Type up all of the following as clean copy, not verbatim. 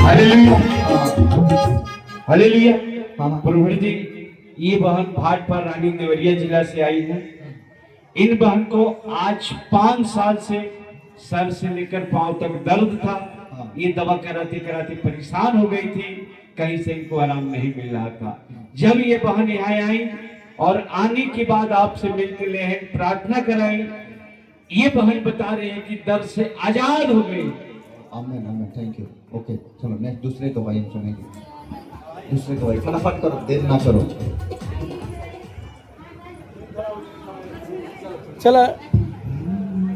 Hallelujah. हाँ। प्रभु जी, ये बहन भाट पर रानी देवरिया जिला से आई है। इन बहन को आज 5 साल से सर से लेकर पांव तक दर्द था। ये दवा कराते कराते परेशान हो गई थी, कहीं से इनको आराम नहीं मिल रहा था। जब ये बहन यहाँ आई और आने के बाद आपसे मिलकर ले हैं, प्रार्थना कराई, ये बहन बता रहे हैं कि दर्द से आजाद हो गई। आमीन आमीन, थैंक यू। ओके चलो नेक्स्ट दूसरे गवाही सुनेंगे। दूसरे गवाही फटाफट करो, देर ना करो। चला।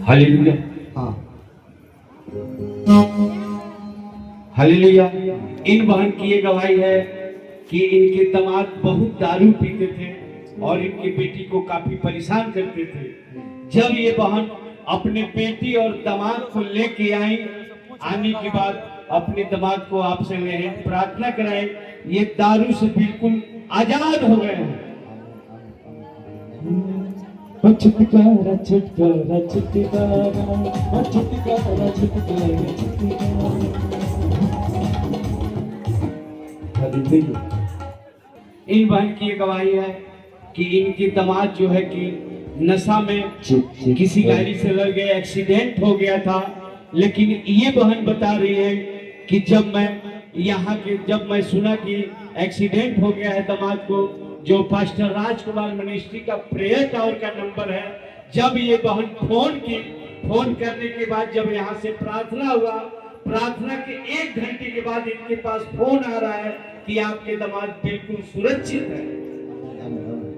हालेलुया। हाँ हालेलुया। इन बहन की ये गवाही है कि इनके दामाद बहुत दारू पीते थे और इनकी बेटी को काफी परेशान करते थे। जब ये बहन अपने बेटी और दामाद को लेके आई, आने के बाद अपने दामाद को आपसे ले प्रार्थना कराए, ये दारू से बिल्कुल आजाद हो गए हैं। छुटकारा छुटकारा छुटकारा छुटकारा छुटकारा। इन बहन की ये गवाही है कि इनकी दामाद जो है कि नशा में किसी गाड़ी से लड़ गए, एक्सीडेंट हो गया था। लेकिन ये बहन बता रही है कि जब मैं सुना कि एक्सीडेंट हो गया है दामाद को, जो पास्टर राजकुमार मिनिस्ट्री का प्रेयर टावर का नंबर है, जब ये बहन फोन करने के बाद जब यहाँ से प्रार्थना हुआ, प्रार्थना के 1 घंटे के बाद इनके पास फोन आ रहा है कि आपके दामाद बिल्कुल सुरक्षित है।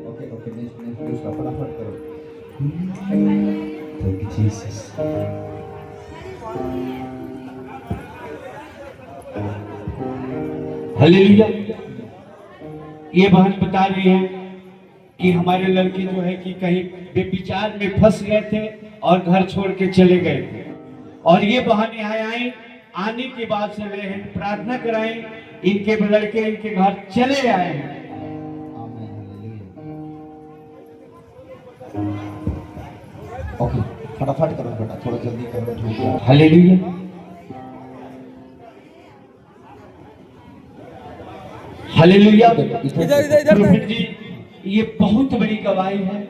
ओके ओके, नेक्स्ट दूसरा फटाफट करो। Thank you Jesus. हालेलुया। ये बहन बता रही है कि हमारे लड़के जो है कि कहीं बेविचार में फंस गए थे और घर छोड़ के चले गए थे, और ये बहन यहाँ आई, आने के बाद से वे हैं प्रार्थना कराएं, इनके लड़के इनके घर चले आए हैं। ओके फटाफट करो बेटा, थोड़ा जल्दी करो। हालेलुया। हालेलुया। प्रभु जी, ये बहुत बड़ी गवाही है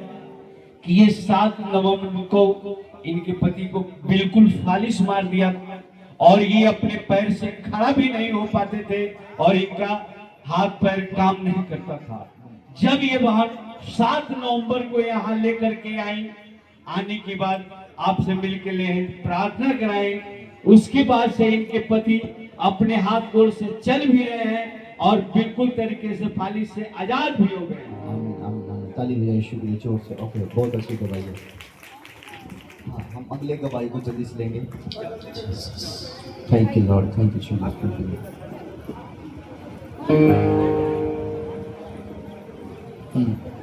कि ये 7 नवंबर को इनके पति को बिल्कुल फालिश मार दिया और ये अपने पैर से खड़ा भी नहीं हो पाते थे और इनका हाथ पैर काम नहीं करता था। जब ये बहन 7 नवंबर को यहाँ लेकर के आई, आने के बाद आपसे मिलकर ले प्रार्थना कराई, उसके बाद से इनके पति अपने हाथ गोड़ से चल भी रहे हैं और बिल्कुल तरीके से फालिश से आजाद भी हो गए। आमीन आमीन आमीन, ताली बजाइए शुक्रिया जोर से। ओके बहुत अच्छी गवाही है। हाँ, हम अगले गवाही को जल्दी से लेंगे। Thank you Lord, thank you so much.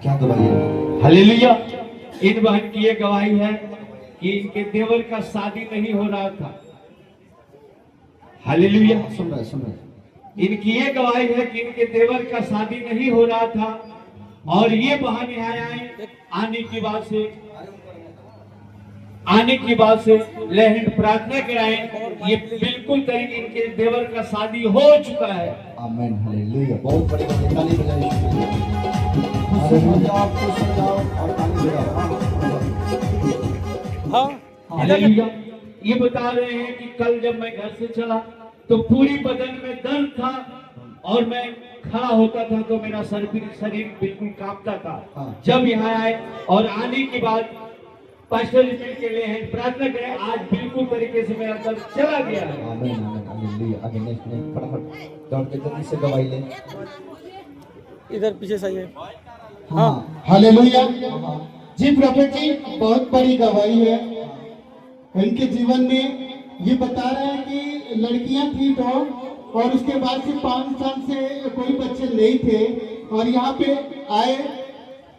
क्या गवाही है? हालेलुया। इन बहन की ये गवाही है कि इनके देवर का शादी नहीं हो रहा था। हालेलुया। सुन रहे। इनकी ये गवाही है कि इनके देवर का शादी नहीं हो रहा था और ये बहन यहाँ आए, आने के बाद से लहन प्रार्थना कराए, ये बिल्कुल तरीके इनके देवर का शादी हो चुका है। आमीन हालेलुया। बहुत बड़ी बात, ताली बजाइए शुक्रिया। आपको सजाओ और ताली बजाओ। हाँ हालेलुया। ये बता रहे हैं कि कल जब मैं घर से चला तो पूरी बदन में दर्द था और मैं खड़ा होता था तो मेरा शरीर बिल्कुल कांपता था। जब यहाँ आए और आने के बाद पास्टर जी के लिए हैं प्रार्थना करें, आज बिल्कुल तरीके से मेरा दर्द चला गया है। आमीन आमीन हालेलुया। आगे नेक्स्ट फटाफट दौड़ के जल्दी से गवाही ले। इधर पीछे सही है। हाँ हालेलुया जी। प्रॉफिट जी, बहुत बड़ी गवाही है इनके जीवन में। ये बता रहे हैं कि लड़कियां थी 2 और उसके बाद से 5 साल से कोई बच्चे नहीं थे और यहाँ पे आए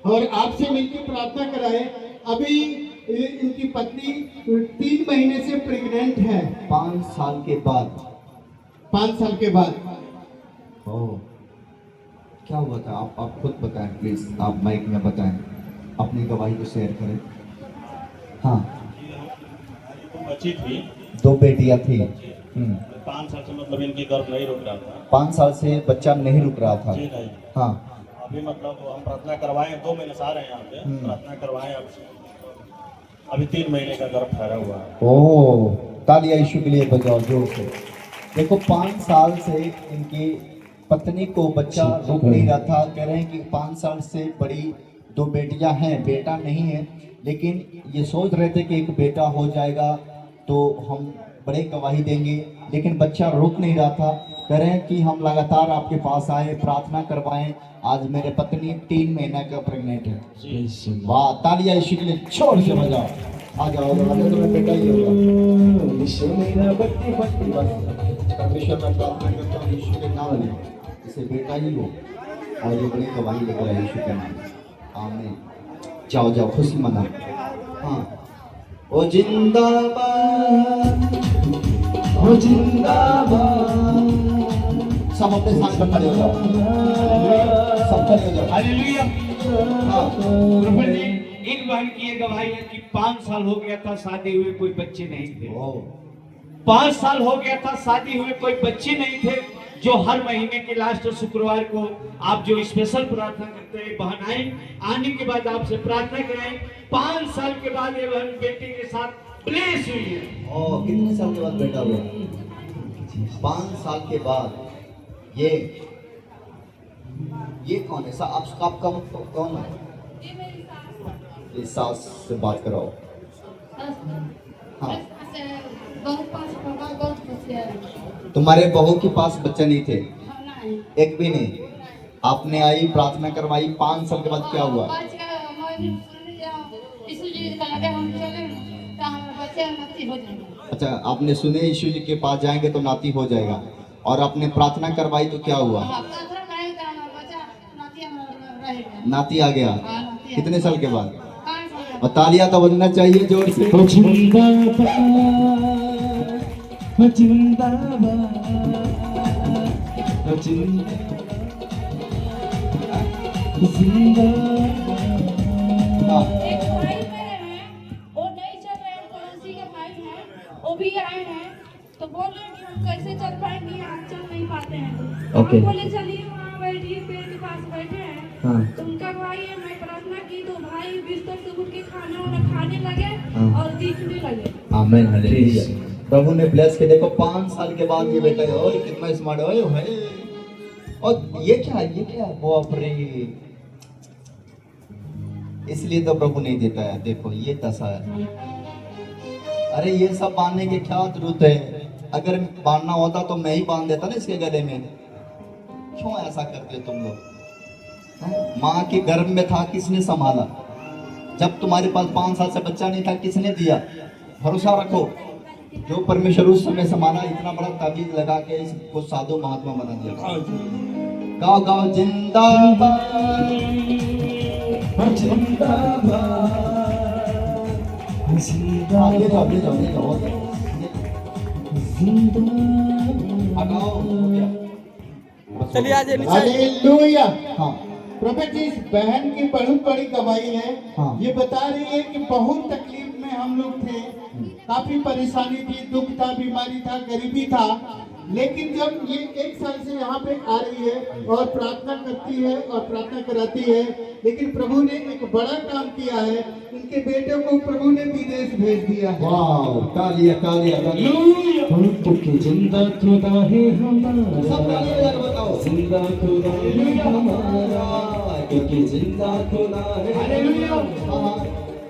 और आपसे मिलकर प्रार्थना कराए। अभी इनकी पत्नी 3 महीने से प्रेग्नेंट है। 5 साल के बाद। 5 साल के बाद। ओह, क्या हुआ था? आप खुद बताएं प्लीज, आप माइक में बताएं, अपनी गवाही को शेयर करें। हाँ, बच्ची थी, 2 बेटियां थी। 5 साल से मतलब इनकी गर्भ नहीं रुक रहा था। 5 साल से बच्चा नहीं रुक रहा था। जी नहीं। हाँ। अभी मतलब हम प्रार्थना करवाए 2 महीने से आ रहे हैं यहाँ पे, प्रार्थना करवाए अब अभी 3 महीने का गर्भ ठहरा हुआ है। ओह, तालियां यीशु के लिए बजाओ जोर से। देखो 5 साल से इनकी पत्नी को बच्चा रुक नहीं रहा था। कह रहे हैं कि 5 साल से बड़ी 2 बेटियां हैं, बेटा नहीं है, लेकिन ये सोच रहे थे कि एक बेटा हो जाएगा तो हम बड़े गवाही देंगे, लेकिन बच्चा रुक नहीं रहा था। कह रहे हैं कि हम लगातार आपके पास आए, प्रार्थना करवाएं। आज मेरे पत्नी 3 महीने का प्रेग्नेंट है। वाह, तालियां यीशु के लिए जोर से बजाओ। आ जाओ, आगे तो मैं बेटा ही होगा। यीशु मेरा बट्टी बट्टी बस परमेश्वर में प्रार्थना करता हूँ यीशु के नाम में इसे बेटा ही हो और ये बड़ी गवाही लेकर आए यीशु के नाम। आमीन। जाओ जाओ, खुशी मना। हाँ, ओ जिंदाबाद, ओ जिंदाबाद। सब अपने साथ पर खड़े हो जाओ, सब खड़े हो जाओ। हालेलुया। हाँ। प्रभु जी, एक बहन की ये गवाही है कि 5 साल हो गया था शादी हुए, कोई बच्चे नहीं थे। ओ, 5 साल हो गया था शादी हुए, कोई बच्चे नहीं थे। जो हर महीने के लास्ट शुक्रवार को आप जो स्पेशल प्रार्थना करते हैं, बहन आई, आने के बाद आपसे प्रार्थना कराएं। 5 साल के बाद ये बहन बेटे के साथ ब्लेस हुई है। ओ, कितने साल के बाद बेटा हुआ? 5 साल के बाद। ये कौन है? आपका कौन है? ये सास से बात कराओ। हाँ, तुम्हारे बहू के पास बच्चे नहीं थे? एक भी नहीं। आपने आई, प्रार्थना करवाई, 5 साल के बाद क्या हुआ? अच्छा, आपने सुने यीशु जी के पास जाएंगे तो नाती हो जाएगा, और आपने प्रार्थना करवाई तो क्या हुआ? नाती आ गया। कितने साल के बाद? और तालियां तो बजना चाहिए जोर से। एक भाई मेरे हैं, वो नहीं चल रहे हैं, पड़ोसी के भाई हैं, वो भी आए हैं, तो बोल रहे हैं कि हम कैसे चल पाएंगे, हम चल नहीं पाते हैं। ओके। हम बोले चलिए वहाँ बैठिए, पेड़ के पास बैठे हैं। हाँ। तो उनका भाई है, मैं प्रार्थना की तो भाई बिस्तर से उठ के खाना वाना खाने लगे और दिखने लगे। आमीन, हालेलुया। प्रभु ने ब्लेस के देखो 5 साल के बाद ये बेटा है। और कितना स्मार्ट है। और ये क्या है? ये क्या है? वो अपने इसलिए तो प्रभु नहीं देता है। देखो ये दशा है। अरे ये सब बांधने की क्या जरूरत है? अगर बांधना होता तो मैं ही बांध देता ना इसके गले में। क्यों ऐसा करते हो तुम लोग? माँ के गर्भ में था, किसने संभाला? जब तुम्हारे पास 5 साल से बच्चा नहीं था, किसने दिया? भरोसा रखो, जो परमेश्वर उस समय संभाला, इतना बड़ा ताबीज लगा के इसको साधु महात्मा बना दिया। गाओ गाओ, जिंदाबाद जिंदाबाद। आगे जाओ, आगे जाओ, आगे जाओ। हटाओ, हो गया। चलिए आज नीचे हालेलुया। हाँ, प्रभु जी, इस बहन की बहुत बड़ी गवाही है। हाँ। ये बता रही है कि बहुत तकलीफ में हम लोग थे, काफी परेशानी थी, दुख था, बीमारी था, गरीबी था, लेकिन जब ये 1 साल से यहाँ पे आ रही है और प्रार्थना करती है और प्रार्थना कराती है, लेकिन प्रभु ने एक बड़ा काम किया है। उनके बेटे को प्रभु ने विदेश भेज दिया है। वाह, तालियां तालियां तालियां। क्योंकि जिंदा खुदा है हमारा, सब तालियां बताओ। जिंदा खुदा है हमारा, क्योंकि जिंदा खुदा है। हालेलुया। हाँ।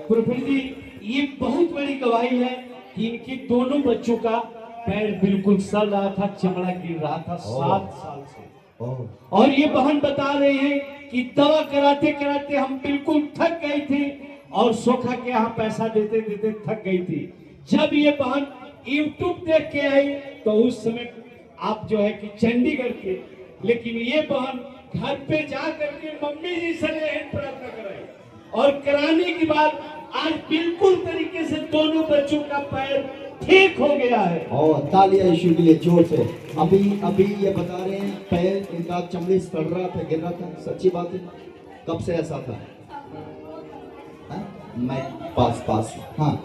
प्रभु जी, ये बहुत बड़ी गवाही है कि इनके दोनों बच्चों का पैर बिल्कुल सड़ रहा था, चमड़ा गिर रहा था 7 साल से। ओह, और ये बहन बता रहे हैं कि दवा कराते कराते हम बिल्कुल थक गए थे और सोखा के यहाँ पैसा देते देते थक गई थी। जब ये बहन YouTube देख के आई तो उस समय आप जो है कि चंडीगढ़ के, लेकिन ये बहन घर पे जा करके मम्मी जी से प्रार्थना कराई और कराने के बाद आज बिल्कुल तरीके से दोनों बच्चों का पैर ठीक हो गया है। और तालियां यीशु के लिए जोर से। अभी अभी ये बता रहे हैं पैर इनका चमड़ी सड़ रहा था, गिर रहा था। सच्ची बात है? कब से ऐसा था? हाँ? मैं पास। हाँ,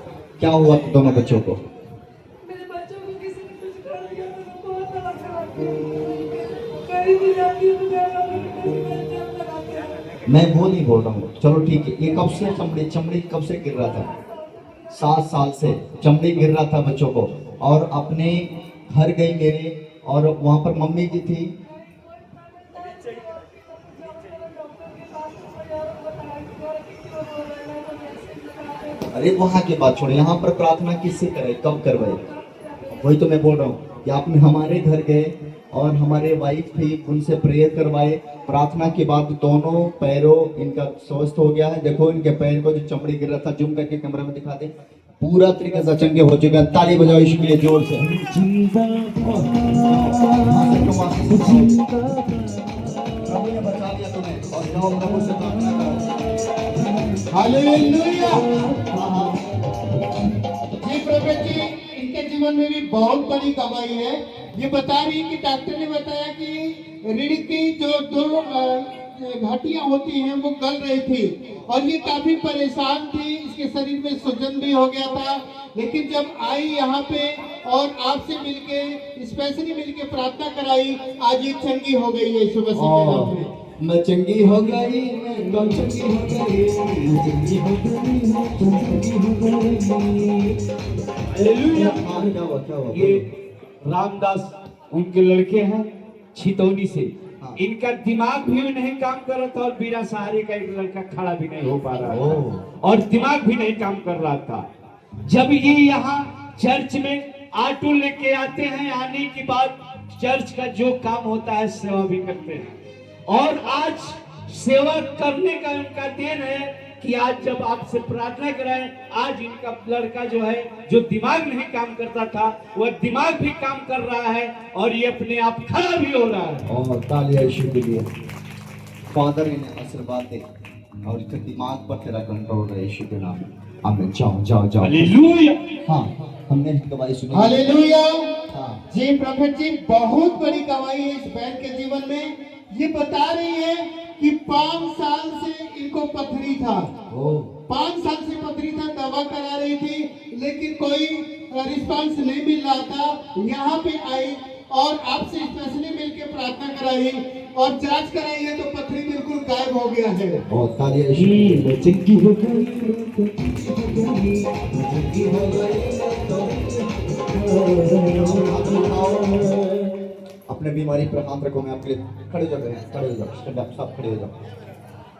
क्या हुआ दोनों बच्चों को? मेरे बच्चों को किसी ने कुछ कर मैं वो नहीं बोल रहा हूँ, चलो ठीक है। ये कब से चमड़ी कब से गिर रहा था? 7 साल से चमड़ी गिर रहा था बच्चों को। और अपने घर गई मेरे, और वहां पर मम्मी जी थी। अरे वहां की बात छोड़ो, यहाँ पर प्रार्थना किससे करे, कब करवाए? वही तो मैं बोल रहा हूँ कि आपने हमारे घर गए और हमारे वाइफ थी, उनसे प्रेयर करवाए। प्रार्थना के बाद दोनों पैरों इनका स्वस्थ हो गया है। देखो इनके पैर को जो चमड़ी गिर रहा था, जूम करके कैमरा में दिखा दे, पूरा तरीके से चंगे हो चुके हैं। ताली बजाओ इसके लिए जोर से। प्रभु ने बचा लिया तुम्हें, और जाओ प्रभु से प्रार्थना करो। हालेलुया। जी प्रॉफेट जी, इनके जीवन में भी बहुत बड़ी गवाही है। ये बता रही कि डॉक्टर ने बताया कि रीढ़ की जो 2 घाटियां होती हैं वो गल रही थी, और ये काफी परेशान थी। इसके शरीर में सूजन भी हो गया था, लेकिन जब आई यहाँ पे और आपसे मिलके, स्पेशली मिलके प्रार्थना कराई, आज ये चंगी हो गई है यीशु मसीह के नाम में। मैं चंगी हो गई, मैं तो चंगी हो गई, मैं चंगी हो गई, मैं चंगी हो गई। हालेलुया। क्या हुआ? ये रामदास उनके लड़के हैं छितौनी से। हाँ। इनका दिमाग भी नहीं काम कर रहा था, और बिना सहारे का एक लड़का खड़ा भी नहीं हो पा रहा था, ओह। और दिमाग भी नहीं काम कर रहा था। जब ये यहाँ चर्च में ऑटो लेके आते हैं, आने के बाद चर्च का जो काम होता है सेवा भी करते हैं, और आज सेवा करने का उनका देन है कि आज जब आपसे प्रार्थना कराएं, आज इनका लड़का जो है, जो दिमाग नहीं काम करता था, वह दिमाग भी काम कर रहा है, और ये अपने आप खड़ा भी हो रहा है। और तालियां यीशु के लिए। फादर इन्हें आशीर्वाद दे, और इसके दिमाग पर तेरा कंट्रोल है यीशु के नाम में। आमीन। जाओ जाओ जाओ। हालेलुया। हाँ, हमने गवाही सुनी। हालेलुया। हाँ। जी प्रॉफेट जी, बहुत बड़ी गवाही है इस बहन के जीवन में। ये बता रही है कि 5 साल से इनको पथरी था। 5 साल से पथरी था, दवा करा रही थी, लेकिन कोई रिस्पांस नहीं मिल रहा था। यहाँ पे आई और आपसे स्पेशली मिलके प्रार्थना कराई और जांच कराई है, तो पथरी बिल्कुल गायब हो गया है। और तालियां यीशु के लिए। मैं चंगी हो गई, मैं चंगी हो गई, मैं चंगी हो गई। अपने बीमारी पर हाथ रखो। मैं आपके लिए खड़े हो जाओ, खड़े हो जाओ, स्टैंड अप, सब खड़े हो जाओ।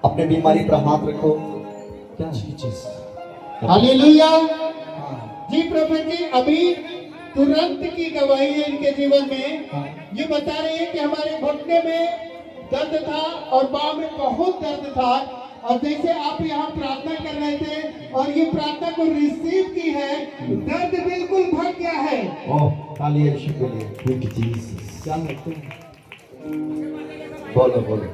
अपने बीमारी पर हाथ रखो। क्या चीज? हालेलुया। जी प्रॉफेट जी, अभी तुरंत की गवाही है इनके जीवन में। ये बता रहे हैं कि हमारे घुटने में दर्द था और पाँव में बहुत दर्द था, और जैसे आप यहाँ प्रार्थना कर रहे थे और ये प्रार्थना को रिसीव की है, दर्द बिल्कुल भाग गया है। ओह, तालियां यीशु के लिए। Thank you Jesus. क्या है तुम? बोलो बोलो।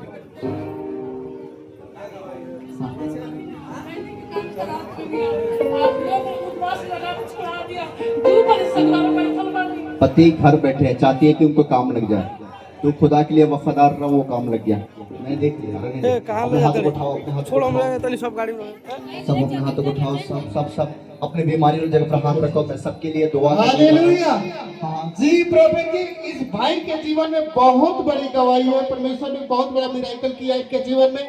पति घर बैठे हैं, चाहती है कि उनको काम लग जाए, तो खुदा के लिए वफादार रहो, वो काम लग गया। मैं देख लिया। कहाँ अपने ले हाथों जाते को उठाओ, अपने हाथों को छोड़ो, उठाओ। मैं तली सब गाड़ी में सब अपने हाथों को उठाओ, सब सब सब अपने बीमारी वाली जगह पर हाथ रखो। मैं सबके लिए दुआ करूंगा। हालेलुया। हाँ। जी प्रॉफेट जी, इस भाई के जीवन में बहुत बड़ी गवाही है। परमेश्वर ने बहुत बड़ा मिराकल किया इनके जीवन में।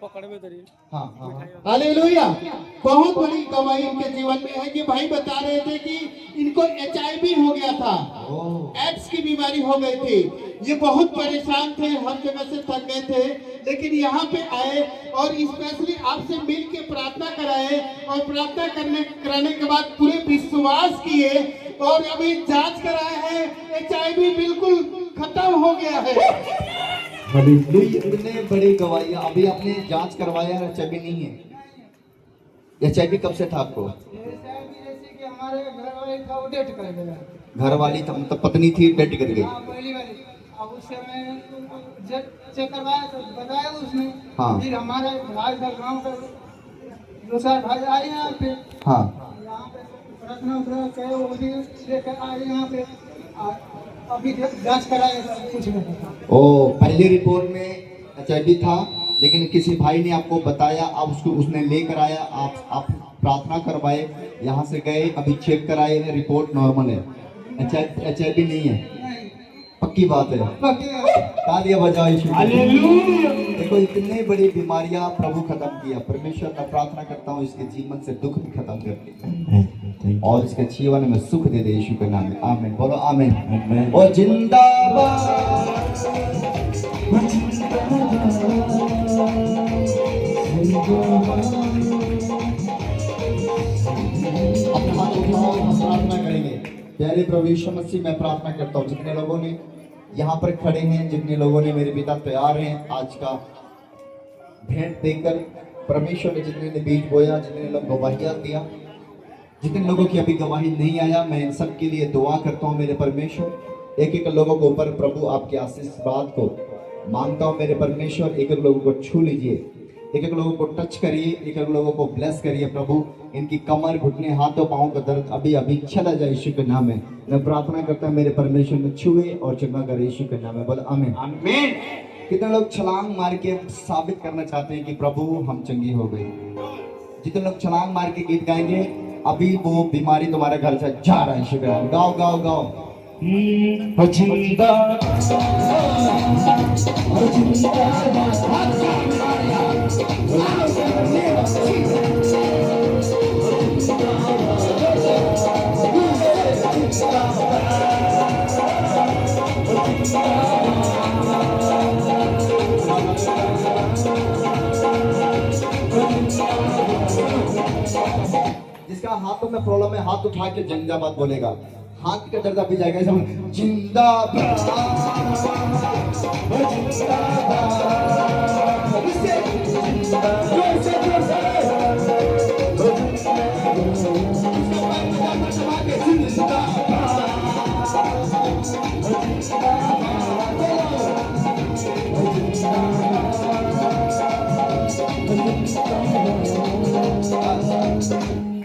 पकड़ में तरी। हाँ हाँ। हालेलुया। बहुत बड़ी गवाही इनके जीवन में है। ये भाई बता रहे थे कि इनको HIV हो गया था, एड्स की बीमारी हो गई थी। ये बहुत परेशान थे, हर जगह से थक गए थे, लेकिन यहाँ पे आए और स्पेशली आपसे मिल के प्रार्थना कराए, और प्रार्थना कराने के बाद पूरे विश्वास किए, और अभी जांच कराए हैं, HIV बिल्कुल खत्म हो गया है। हालेलुया। इतने बड़ी गवाहियां। अभी आपने जांच करवाया, HIV नहीं है। HIV कब से था आपको? हमारे घर वाले था, वो डेट कर गया। घर वाली था, मतलब पत्नी थी, डेट कर गई। पहली वाली। अब उससे मैं चेक करवाया तो बताया उसने। हाँ। फिर हमारे भाई का गाँव का दूसरा भाई आए यहाँ पे। हाँ। यहाँ पे प्रार्थना करे, वो भी लेकर आए यहाँ पे। अभी जांच कराए, कुछ नहीं पता। ओ, पहली रिपोर्ट में HIV था, लेकिन किसी भाई ने आपको बताया, आप उसको उसने लेकर आया, आप प्रार्थना करवाए, यहाँ से गए, अभी चेक कराए, रिपोर्ट नॉर्मल है। HIV नहीं है। नहीं। पक्की पक्की बात है। तालियां बजाओ यीशु के लिए। हालेलुया। देखो इतनी बड़ी बीमारियां प्रभु खत्म किया। परमेश्वर मैं प्रार्थना करता हूँ इसके जीवन से दुख भी खत्म कर दे और इसके जीवन में सुख दे दे यीशु के नाम में। आमीन। बोलो आमीन। और जिंदाबाद। अपने हाथ उठाओ, हम प्रार्थना करेंगे। प्यारे प्रभु यीशु मसीह मैं प्रार्थना करता हूँ जितने लोगों ने यहाँ पर खड़े हैं, जितने लोगों ने मेरे पिता तैयार हैं आज का भेंट देकर, परमेश्वर ने जितने ने बीज बोया, जितने लोग गवाहियाँ दिया, जितने लोगों की अभी गवाही नहीं आया, मैं इन सब के लिए दुआ करता हूँ मेरे परमेश्वर। एक एक लोगों के ऊपर प्रभु आपके आशीर्वाद को मांगता हूँ मेरे परमेश्वर। एक एक लोगों को छू लीजिए, एक एक लोगों को टच करिए, एक एक लोगों को ब्लेस करिए प्रभु। इनकी कमर, घुटने, हाथों पाँव का दर्द अभी अभी चला जाए यीशु के नाम में। मैं प्रार्थना करता हूँ मेरे परमेश्वर में छुए और चंगा करे यीशु के नाम में। बोल आमीन। आमीन। कितने लोग छलांग मार के साबित करना चाहते हैं कि प्रभु हम चंगी हो गए? जितने लोग छलांग मार के गीत गाएंगे अभी वो बीमारी तुम्हारे घर से जा रहा है यीशु के नाम। गाओ गाओ गाओ। जिसका हाथों में प्रॉब्लम है हाथ उठा के जिंदाबाद बोलेगा। हाथ का दर्द अभी जाएगा। सब जिंदाबाद।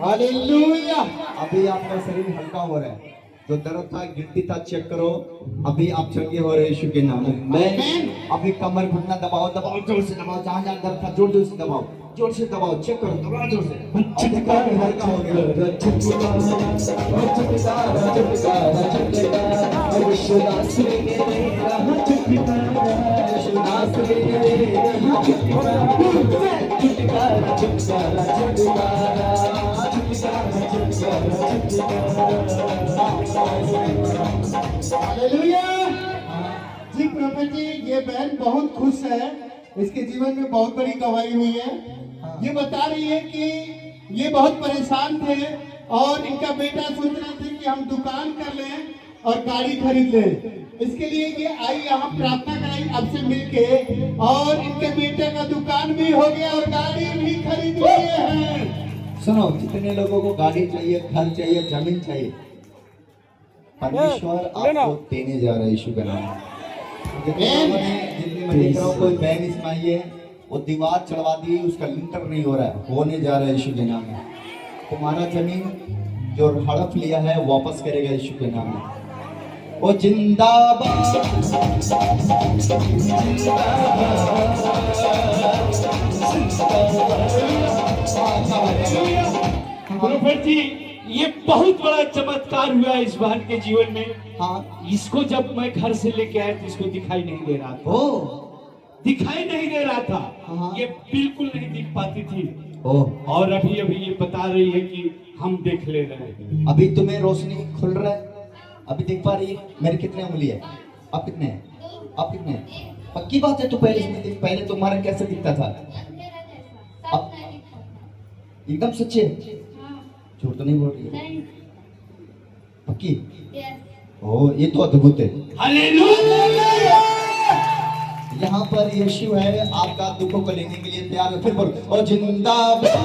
हालेलुया। अभी आपका शरीर हल्का हो रहा है। जो दर्द था, गिनती था, चेक करो। अभी आप चंगे हो रहे यीशु के नाम में। मैं अभी कमर घुटना दबाओ, दबाओ जोर से दबाओ। जहाँ जहाँ दर्द था जोर जोर से दबाओ, जोर से दबाओ। चेक करो, दबाओ जोर से। अब देखो अभी हल्का हो गया। हालेलुया। जी प्रॉफेट जी, ये बहन बहुत खुश है। इसके जीवन में बहुत बड़ी गवाही हुई है। ये बता रही है कि ये बहुत परेशान थे और इनका बेटा सोच रहे थे कि हम दुकान कर लें और गाड़ी खरीद लें। इसके लिए ये आई यहाँ प्रार्थना कराई आपसे मिलके और इनके बेटे का दुकान भी हो गया और गाड़ी भी खरीद लिए हैं। सुनो, जितने लोगों को गाड़ी चाहिए, घर चाहिए, जमीन चाहिए, परमेश्वर आपको देने जा रहा है यीशु के नाम में। जितने मैं देख रहा हूँ कोई बहन इसमें आई है, वो दीवार चढ़वा दी, उसका लिंटर नहीं हो रहा है, होने जा रहा है यीशु के नाम में। तुम्हारा जमीन जो हड़प लिया है वापस करेगा यीशु के नाम में। ओ जिंदाबाद। प्रोफेट जी, ये बहुत बड़ा चमत्कार हुआ इस बहन के जीवन में। हाँ, इसको जब मैं घर से लेके आया तो इसको दिखाई नहीं दे रहा था। ओ दिखाई नहीं दे रहा था। हाँ। ये बिल्कुल नहीं दिख पाती थी। ओ और अभी अभी ये बता रही है कि हम देख ले रहे हैं। अभी तुम्हें रोशनी खुल रहा है, अभी देख पा रही है। मेरे कितने उंगली है? आप कितने हैं? आप कितने हैं? पक्की बात है। तो पहले तुम्हारा कैसे दिखता था? अब एकदम सच्चे? झूठ तो नहीं बोल रही? पक्की? ओ, ये तो अद्भुत है। हालेलुया। यहाँ पर यीशु है, आपका दुखों को लेने के लिए तैयार है। फिर बोलो, और जिंदाबाद।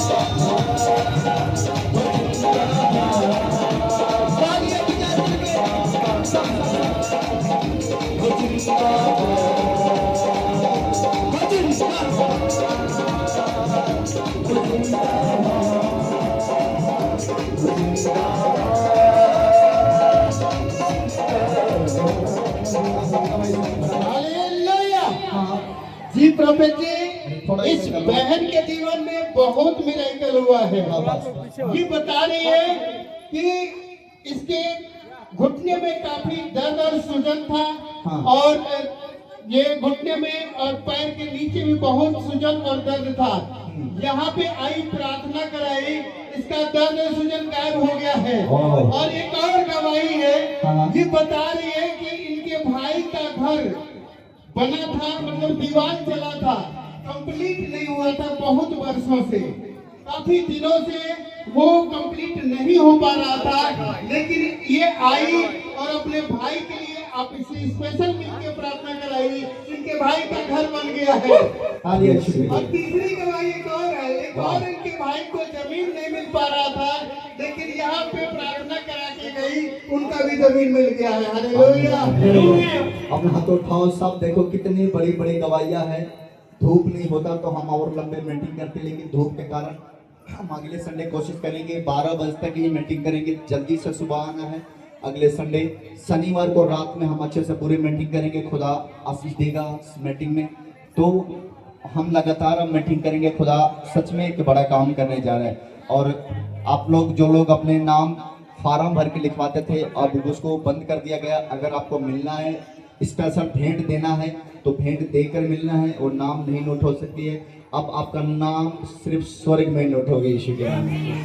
जी प्रॉफेट जी, इस बहन के जीवन में बहुत मिरेकल हुआ है। ये बता रही है कि इसके घुटने में काफी दर्द और सूजन था। हाँ। और ये घुटने में और पैर के नीचे भी बहुत सूजन और दर्द था। यहाँ पे आई, प्रार्थना कराई, इसका दर्द और सूजन गायब हो गया है। वाह। और एक और गवाही है, हाँ। ये बता रही है कि इनके भाई का घर बना था, मतलब दीवार चला था, कंप्लीट नहीं हुआ था बहुत वर्षों से, काफी दिनों से वो कंप्लीट नहीं हो पा रहा था। लेकिन ये आई और अपने भाई के लिए आप इसे स्पेशल मिलकर प्रार्थना कराई, इनके भाई का घर बन गया है। तालियां यीशु के और लिए। तीसरी गवाही एक और है, एक और इनके भाई को जमीन नहीं मिल पा रहा था, लेकिन यहाँ पे प्रार्थना करा के गई, उनका भी जमीन मिल गया है। हालेलुया। अपना हाथ उठाओ सब, देखो कितनी बड़ी बड़ी गवाहियां हैं। धूप नहीं होता तो हम और लंबे मीटिंग करते, लेकिन धूप के कारण हम अगले संडे कोशिश करेंगे 12 बजे तक ही मीटिंग करेंगे। जल्दी से सुबह आना है अगले संडे। शनिवार को रात में हम अच्छे से पूरी मीटिंग करेंगे। खुदा आशीष देगा इस मीटिंग में। तो हम लगातार अब मीटिंग करेंगे। खुदा सच में एक बड़ा काम करने जा रहा है। और आप लोग जो लोग अपने नाम फार्म भर के लिखवाते थे, अब उसको बंद कर दिया गया। अगर आपको मिलना है, स्पेशल भेंट देना है तो भेंट देकर मिलना है, और नाम नहीं नोट हो सकती है। अब आपका नाम सिर्फ स्वर्ग में नोट होगा यीशु के नाम में।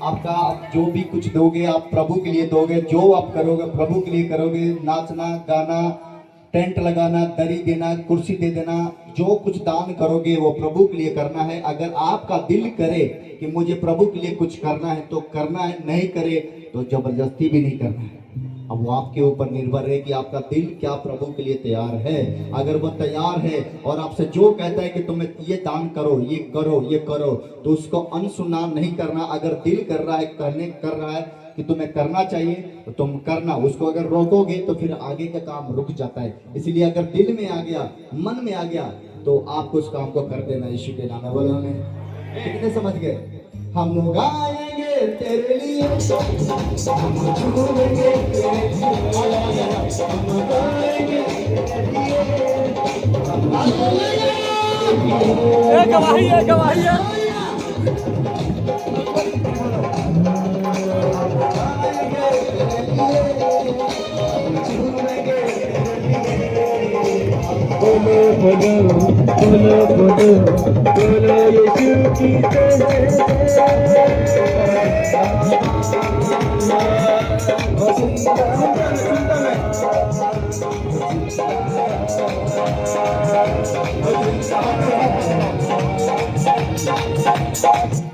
आपका जो भी कुछ दोगे आप प्रभु के लिए दोगे। जो आप करोगे प्रभु के लिए करोगे। नाचना गाना, टेंट लगाना, दरी देना, कुर्सी दे देना, जो कुछ दान करोगे वो प्रभु के लिए करना है। अगर आपका दिल करे कि मुझे प्रभु के लिए कुछ करना है तो करना है, नहीं करे तो जबरदस्ती भी नहीं करना है। अब वो आपके ऊपर निर्भर है कि आपका दिल क्या प्रभु के लिए तैयार है। अगर वो तैयार है और आपसे जो कहता है कि तुम्हें ये दान करो, ये करो, ये करो, तो उसको अनसुना नहीं करना। अगर दिल कर रहा है, कर रहा है कि तुम्हें करना चाहिए तो तुम करना। उसको अगर रोकोगे तो फिर आगे का काम रुक जाता है। इसलिए अगर दिल में आ गया, मन में आ गया, तो आपको उस काम को कर देना यीशु के नाम में। बोलो हमें कितने समझ गए? हम गाएंगे तेरे लिए, हम झूमेंगे तेरे लिए, हम गाएंगे तेरे लिए, एक गवाही है, गवाही है। बोलो बोलो बोलो बोलो बोलो यीशु की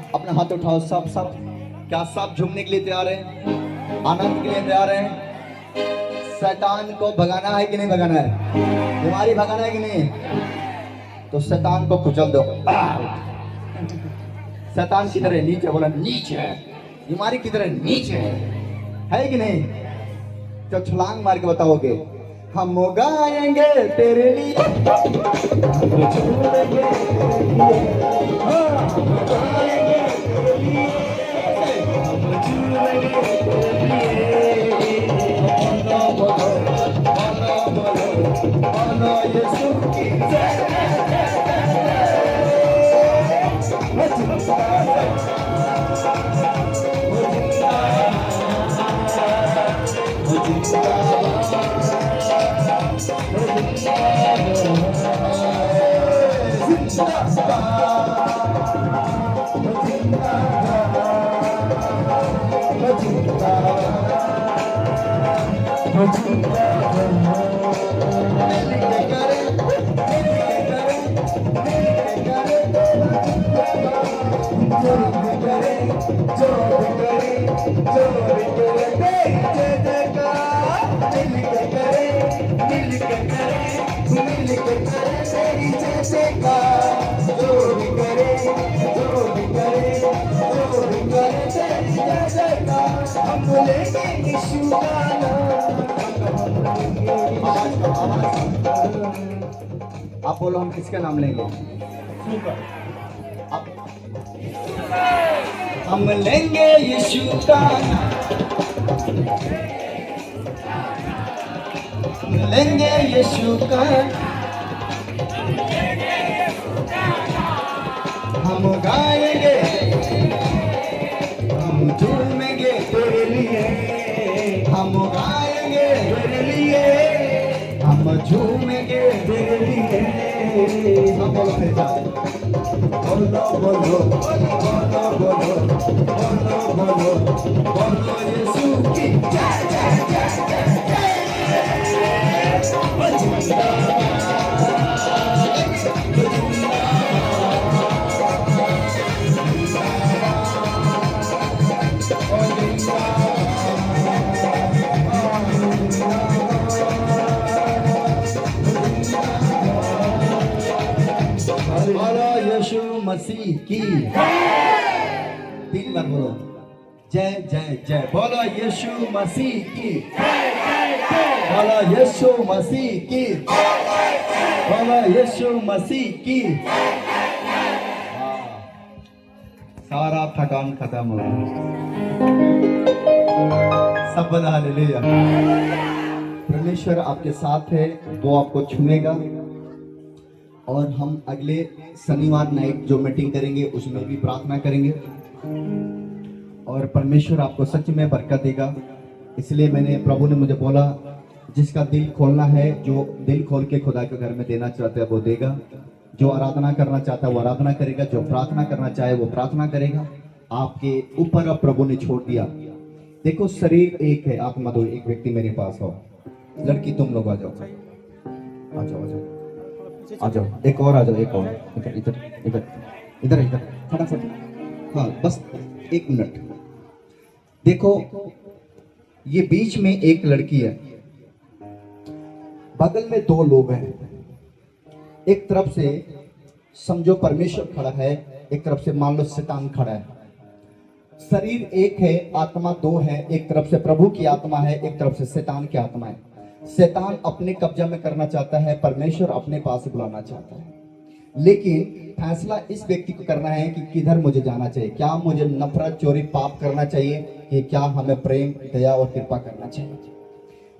अपना हाथ उठाओ सब सब। क्या सब झूमने के लिए तैयार है? आनंद के लिए तैयार है? शैतान को भगाना है कि नहीं भगाना है? बीमारी भगाना है कि नहीं? तो शैतान को कुचल दो। शैतान किधर है? नीचे। बोला नीचे। बीमारी किधर है? नीचे। है कि नहीं? तो छलांग मार के बताओगे, हम गाएंगे तेरे लिए, आप बोलो हम किसका नाम लेंगे? हम लेंगे यीशु का, हम लेंगे यीशु का, हम गाएंगे, हम झूमेंगे तेरे लिए। हम झूमेंगे तेरे लिए। हम बोलो फिर जाए, बोलो बोलो बोलो बोलो बोलो बोलो बोलो यीशु की जय जय जय जय बोलो यीशु मसीह की। 3 बार बोलो, जय जय जय। बोलो यीशु मसीह की। बोलो यीशु मसीह की। बोलो यीशु मसीह की। सारा थकान खत्म हो गया। सब बोला हालेलुया। परमेश्वर आपके साथ है, वो आपको छुएगा। और हम अगले शनिवार नाइट जो मीटिंग करेंगे उसमें भी प्रार्थना करेंगे और परमेश्वर आपको सच में बरकत देगा। इसलिए प्रभु ने मुझे बोला, जिसका दिल खोलना है, जो दिल खोल के खुदा के घर में देना चाहता है वो देगा, जो आराधना करना चाहता है वो आराधना करेगा, जो प्रार्थना करना चाहे वो प्रार्थना करेगा। आपके ऊपर अब प्रभु ने छोड़ दिया। देखो, शरीर एक है, आत्मा दो। एक व्यक्ति मेरे पास हो, लड़की तुम लोग आ जाओ, आ जाओ, आ जाओ, आ जाओ, एक और आ जाओ, एक और, इधर इधर इधर इधर इधर फटाफट। हाँ, बस 1 मिनट। देखो, ये बीच में एक लड़की है, बगल में 2 लोग हैं। एक तरफ से समझो परमेश्वर खड़ा है, एक तरफ से मान लो शैतान खड़ा है। शरीर एक है, आत्मा 2 है। एक तरफ से प्रभु की आत्मा है, एक तरफ से शैतान की आत्मा है। शैतान अपने कब्जा में करना चाहता है, परमेश्वर अपने पास बुलाना चाहता है। लेकिन फैसला इस व्यक्ति को करना है कि किधर मुझे जाना चाहिए। क्या मुझे नफरत, चोरी, पाप करना चाहिए, कि क्या हमें प्रेम, दया और कृपा करना चाहिए।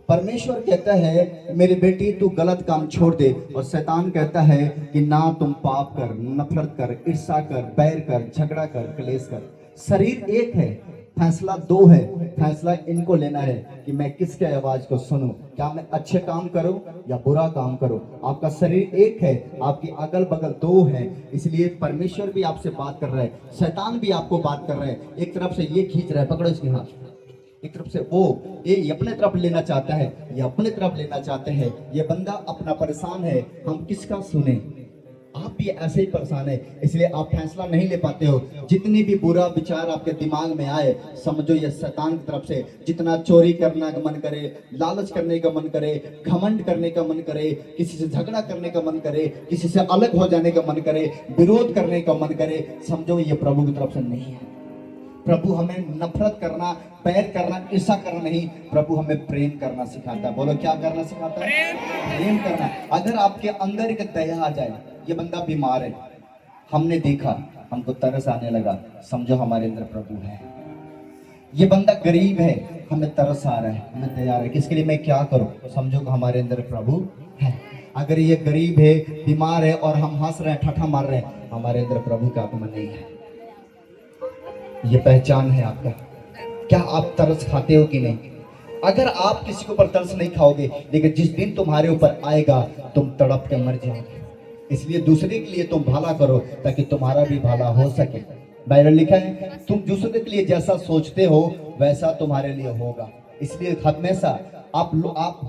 परमेश्वर कहता है, मेरी बेटी तू गलत काम छोड़ दे, और शैतान कहता है कि ना, तुम पाप कर, नफरत कर, ईर्ष्या कर, बैर कर, झगड़ा कर, क्लेश कर। शरीर एक है, फैसला 2 है। फैसला इनको लेना है कि मैं किसके आवाज को सुनूं, क्या मैं अच्छे काम करूं या बुरा काम करूं। आपका शरीर एक है, आपकी अगल बगल 2 है। इसलिए परमेश्वर भी आपसे बात कर रहा है, शैतान भी आपको बात कर रहा है। एक तरफ से ये खींच रहा है, पकड़ो इसके हाथ, एक तरफ से वो ये अपने तरफ लेना चाहता है, ये अपने तरफ लेना चाहते हैं। ये बंदा अपना परेशान है, हम किसका सुने। आप भी ऐसे ही परेशान है, इसलिए आप फैसला नहीं ले पाते हो। जितनी भी बुरा विचार आपके दिमाग में आए, समझो ये शैतान की तरफ से। जितना चोरी करने का मन करे, लालच करने का मन करे, घमंड करने का मन करे, किसी से झगड़ा करने का मन करे, किसी से अलग हो जाने का मन करे, विरोध करने का मन करे, समझो ये प्रभु की तरफ से नहीं है। प्रभु हमें नफरत करना, पैर करना, ईर्ष्या करना नहीं, प्रभु हमें प्रेम करना सिखाता है। बोलो, क्या करना सिखाता है? प्रेम करना। अगर आपके अंदर एक दया आ जाए, ये बंदा बीमार है, हमने देखा, हमको तरस आने लगा, समझो हमारे अंदर प्रभु है। ये बंदा गरीब है, हमें तरस आ रहा है, हमें दया आ रहा है, किसके लिए मैं क्या करूं, समझो कि हमारे अंदर प्रभु है। अगर ये गरीब है, बीमार है और हम हंस रहे हैं, ठट्ठा मार रहे हैं, हमारे अंदर प्रभु का आत्मा नहीं है। ये पहचान है आपका। क्या आप तरस खाते हो कि नहीं? अगर आप किसी के ऊपर तरस नहीं खाओगे, लेकिन जिस दिन तुम्हारे ऊपर आएगा तुम तड़प के मर जाओगे। इसलिए दूसरे के लिए तुम भला करो ताकि तुम्हारा भी भला हो सके। बाइबल लिखा है, तुम दूसरे के लिए जैसा सोचते हो वैसा तुम्हारे लिए होगा। इसलिए हमेशा आप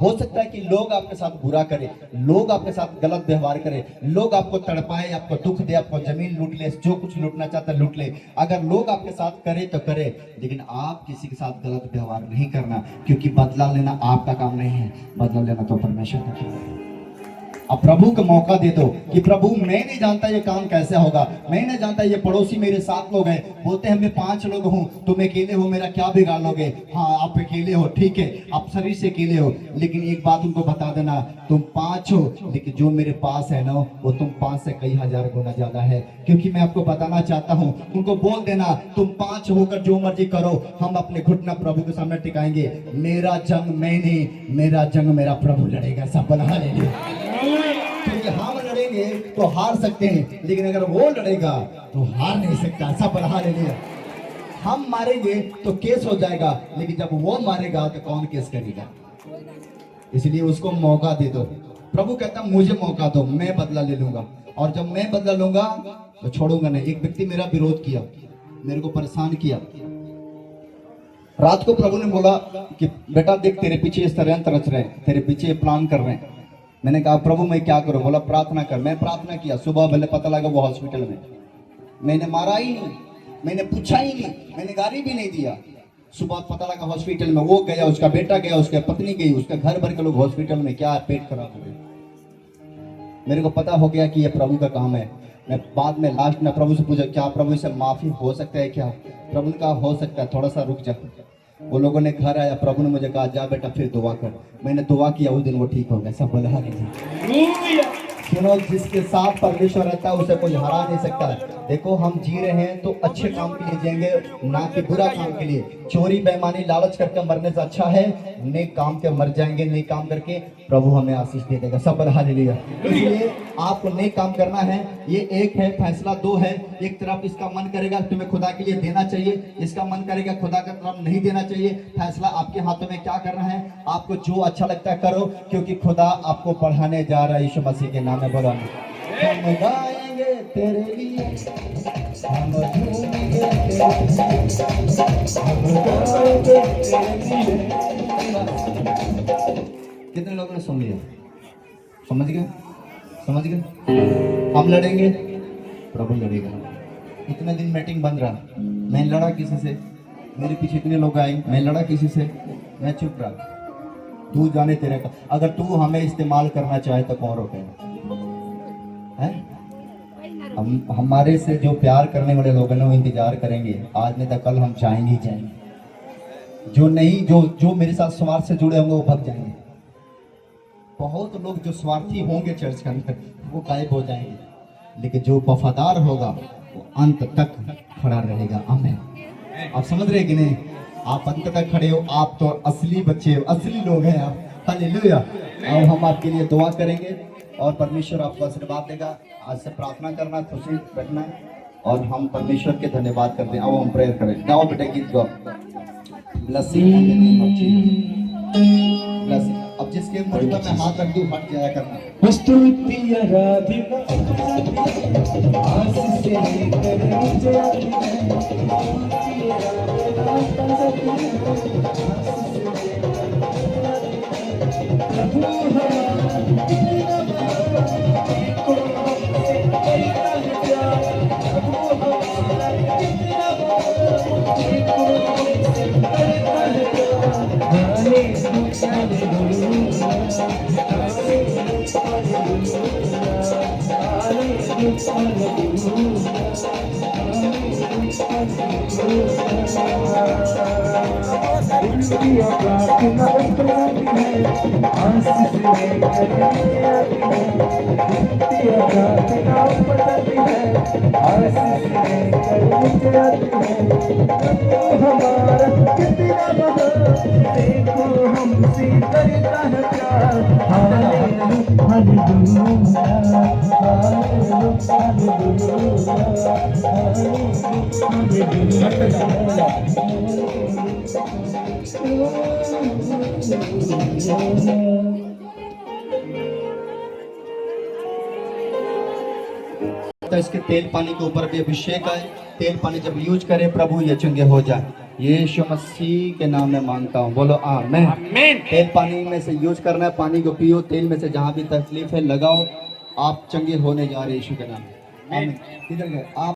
हो सकता है कि लोग आपके साथ बुरा करें, लोग आपके साथ गलत व्यवहार करें, लोग आपको तड़पाए, आपको दुख दे, आपको जमीन लूट ले, जो कुछ लूटना चाहता है लूट ले। अगर लोग आपके साथ करे तो करे, लेकिन आप किसी के साथ गलत व्यवहार नहीं करना, क्योंकि बदला लेना आपका काम नहीं है, बदला लेना तो परमेश्वर का काम है। अब प्रभु को मौका दे दो कि प्रभु मैं नहीं जानता ये काम कैसे होगा, मैं नहीं जानता ये पड़ोसी मेरे 7 लोग हैं, बोलते हैं मैं 5 लोग हूँ, तुम अकेले हो, मेरा क्या बिगाड़ लोगे। हाँ, आप अकेले हो, ठीक है, आप शरीर से अकेले हो, लेकिन एक बात उनको बता देना, तुम 5 हो, लेकिन जो मेरे पास है ना, वो तुम 5 से कई हजार गुना ज्यादा है। क्योंकि मैं आपको बताना चाहता हूँ, उनको बोल देना तुम 5 होकर जो मर्जी करो, हम अपने घुटना प्रभु के सामने टिकाएंगे। मेरा जंग मैं नहीं, मेरा जंग मेरा प्रभु लड़ेगा। सब बना लेंगे, क्योंकि हम लड़ेंगे तो हार सकते हैं, लेकिन अगर वो लड़ेगा तो हार नहीं सकता। सब बढ़ा ले लिया। हम मारेंगे तो केस हो जाएगा, लेकिन जब वो मारेगा तो कौन केस करेगा। इसलिए उसको मौका दे दो। प्रभु कहता मुझे मौका दो, मैं बदला ले लूंगा, और जब मैं बदला लूंगा तो छोड़ूंगा नहीं। एक व्यक्ति मेरा विरोध किया, मेरे को परेशान किया। रात को प्रभु ने बोला कि बेटा देख, तेरे पीछे इस षड्यंत्र रच रहे हैं, तेरे पीछे प्लान कर रहे हैं। मैंने कहा प्रभु मैं क्या करूं? बोला प्रार्थना कर। मैं प्रार्थना किया। सुबह पहले पता लगा वो हॉस्पिटल में। मैंने मारा ही नहीं, मैंने पूछा ही नहीं, मैंने गाली भी नहीं दिया। सुबह पता लगा हॉस्पिटल में, वो गया, उसका बेटा गया, उसकी पत्नी गई, उसका घर भर के लोग हॉस्पिटल में। क्या पेट खराब हो गया। मेरे को पता हो गया कि ये प्रभु का काम है। मैं बाद में लास्ट में प्रभु से पूछा, क्या प्रभु से माफी हो सकता है क्या? प्रभु ने कहा हो सकता है, थोड़ा सा रुक जा। वो लोगों ने घर आया, प्रभु ने मुझे कहा जा बेटा फिर दुआ कर। मैंने दुआ किया, उस दिन वो ठीक हो गया। सब बोला हालेलुया। सुनो, जिसके साथ परमेश्वर रहता है उसे कोई हरा नहीं सकता। देखो हम जी रहे हैं तो अच्छे काम के लिए जिएंगे, ना कि बुरा काम के लिए। चोरी बेईमानी लालच करके मरने से अच्छा है नेक काम के मर जाएंगे। नेक काम करके प्रभु हमें आशीष दे देगा। सब बोला हालेलुया। इसलिए आपको नेक काम करना है। ये एक है फैसला, दो है। एक तरफ इसका मन करेगा तुम्हें खुदा के लिए देना चाहिए, इसका मन करेगा खुदा का तरफ नहीं देना चाहिए। फैसला आपके हाथों में। क्या करना है? आपको जो अच्छा लगता है करो, क्योंकि खुदा आपको पढ़ाने जा रहा है। यीशु मसीह के नाम में बोला, हम गाएंगे तेरे लिए, हम झूमेंगे तेरे लिए, हम गाएंगे तेरे लिए। कितने लोगों ने सुन लिया? समझ गए? समझ गए? हम लड़ेंगे, प्रभु लड़ेगा। इतने दिन मीटिंग बंद रहा, मैं लड़ा किसी से, मेरे पीछे इतने लोग आए, मैं लड़ा किसी से, मैं चुप रहा। तू जाने तेरे का। अगर तू हमें इस्तेमाल करना चाहे तो कौन रोकेगा? हम हमारे से जो प्यार करने वाले लोग हैं वो इंतजार करेंगे, आज नहीं तो कल हम जाएंगे ही जाएंगे। जो नहीं, जो मेरे साथ स्वार्थ से जुड़े होंगे वो भग जाएंगे। बहुत लोग जो स्वार्थी होंगे चर्च के अंदर वो गायब हो जाएंगे, लेकिन जो वफादार होगा वो अंत तक खड़ा रहेगा। आमीन। आप समझ रहे कि नहीं? आप अंत तक खड़े हो, आप तो असली बच्चे हो, असली लोग हैं आप। हालेलुया। अब हम आपके लिए दुआ करेंगे और परमेश्वर आपको आशीर्वाद देगा। आज से प्रार्थना करना, खुशी रखना, और हम परमेश्वर के धन्यवाद करते हैं। अब हम प्रेयर करें। गाओ बेटा गीत गाओ। ब्लेसिंग। अब जिसके मुझ पर मैं हाथ रख दूं हट जाया करना। स्तुति आराधना आशीष से लेकर जाती तो इसके तेल पानी के ऊपर भी अभिषेक है। तेल पानी जब यूज करे प्रभु ये चंगे हो जाए। यीशु मसीह के नाम में मांगता हूँ, बोलो आमीन। तेल पानी में से यूज करना है, पानी को पियो, तेल में से जहाँ भी तकलीफ है लगाओ, आप चंगे होने जा रहे यीशु के नाम में। आमीन। किधर गए आप?